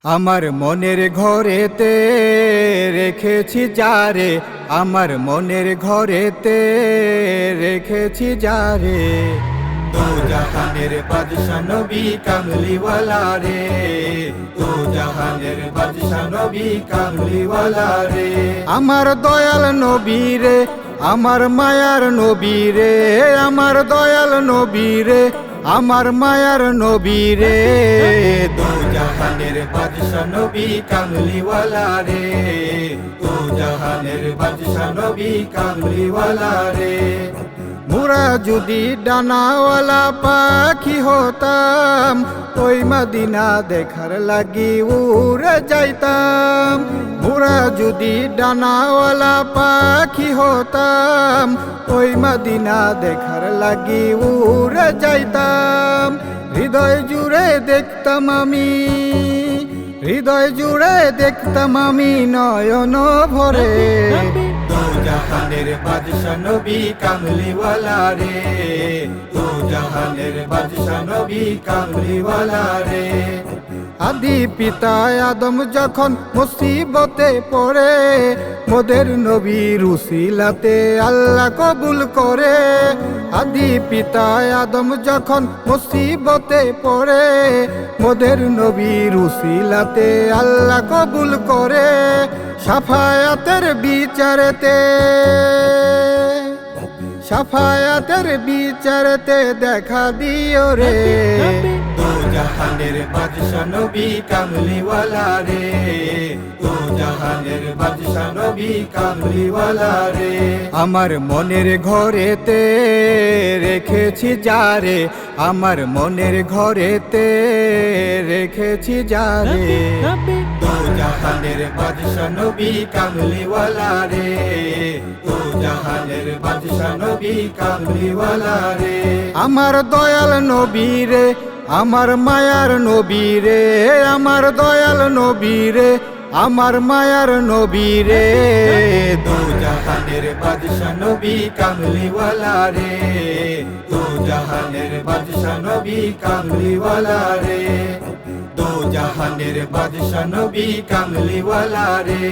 আমার মনের ঘরেতে রেখেছি যারে, আমার মনের ঘরেতে রেখেছি যারে, দো জাহানের বাদশা নবী কামলিওয়ালা রে, দো জাহানের বাদশা নবী কামলিওয়ালা রে। আমার দয়াল নবী রে, আমার মায়ার নবী রে, আমার দয়াল নবী রে, আমার মায়ার নবী রে, দো জাহানের বাদশা নবী কামলিওয়ালা রে, দো জাহানের বাদশা নবী কামলিওয়ালা রে। মোরা যদি ডানাওয়ালা পাখি হতাম, ওই মদিনা দেখার লাগি উড়ে যাইতাম। মোরা যদি ডানাওয়ালা পাখি হতাম, ওই মদিনা দেখার লাগি উড়ে যাইতাম। হৃদয় জুড়ে দেখতাম আমি, হৃদয় জুড়ে দেখতাম আমি নয়ন ভরে, দো জাহানের বাদশা নবী কামলিওয়ালা রে, দো জাহানের বাদশা নবী কামলিওয়ালা রে। আদি পিতা আদম যখন মুসিবতে পড়ে, মোদের নবীর উসিলাতে আল্লাহ কবুল করে। আদি পিতা আদম যখন মুসিবতে পড়ে, মোদের নবীর উসিলাতে আল্লাহ কবুল করে। সাফায়াতের বিচারেতে, সাফায়াতের বিচারেতে দেখা দিও রে, দো জাহানের বাদশা নবী কামলিওয়ালা রে, দো জাহানের বাদশা নবী কামলিওয়ালা রে। আমার মনের ঘরেতে রেখেছি যারে, আমার মনের ঘরেতে রেখেছি যারে, দো জাহানের বাদশা নবী কামলিওয়ালা রে, দো জাহানের বাদশা নবী কামলিওয়ালা রে। আমার দয়াল নবী রে, আমার মায়ার নবী রে, আমার দয়াল নবী রে, আমার মায়ার নবী রে, দো জাহানের বাদশা নবী কামলিওয়ালা রে, দো জাহানের বাদশা নবী কামলিওয়ালা রে, দো জাহানের বাদশা নবী কামলিওয়ালা রে,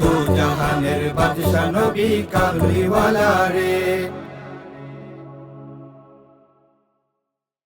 দো জাহানের বাদশা নবী কামলিওয়ালা রে।